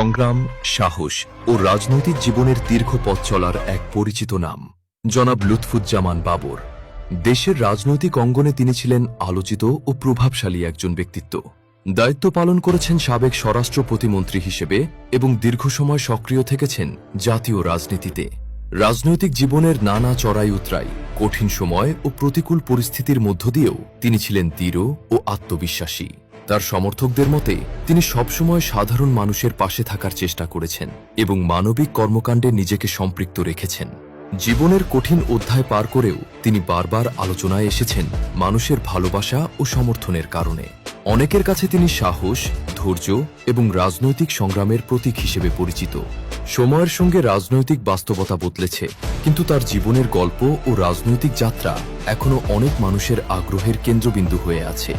সংগ্রাম, সাহস ও রাজনৈতিক জীবনের দীর্ঘ পথ চলার এক পরিচিত নাম জনাব লুৎফুজ্জামান বাবর। দেশের রাজনৈতিক অঙ্গনে তিনি ছিলেন আলোচিত ও প্রভাবশালী একজন ব্যক্তিত্ব। দায়িত্ব পালন করেছেন সাবেক স্বরাষ্ট্র প্রতিমন্ত্রী হিসেবে এবং দীর্ঘ সময় সক্রিয় থেকেছেন জাতীয় রাজনীতিতে। রাজনৈতিক জীবনের নানা চড়াই উতরাই, কঠিন সময় ও প্রতিকূল পরিস্থিতির মধ্য দিয়েও তিনি ছিলেন দৃঢ় ও আত্মবিশ্বাসী। তার সমর্থকদের মতে তিনি সবসময় সাধারণ মানুষের পাশে থাকার চেষ্টা করেছেন এবং মানবিক কর্মকাণ্ডে নিজেকে সম্পৃক্ত রেখেছেন। জীবনের কঠিন অধ্যায় পার করেও তিনি বারবার আলোচনায় এসেছেন মানুষের ভালোবাসা ও সমর্থনের কারণে। অনেকের কাছে তিনি সাহস, ধৈর্য এবং রাজনৈতিক সংগ্রামের প্রতীক হিসেবে পরিচিত। সময়ের সঙ্গে রাজনৈতিক বাস্তবতা বদলেছে, কিন্তু তার জীবনের গল্প ও রাজনৈতিক যাত্রা এখনো অনেক মানুষের আগ্রহের কেন্দ্রবিন্দু হয়ে আছে।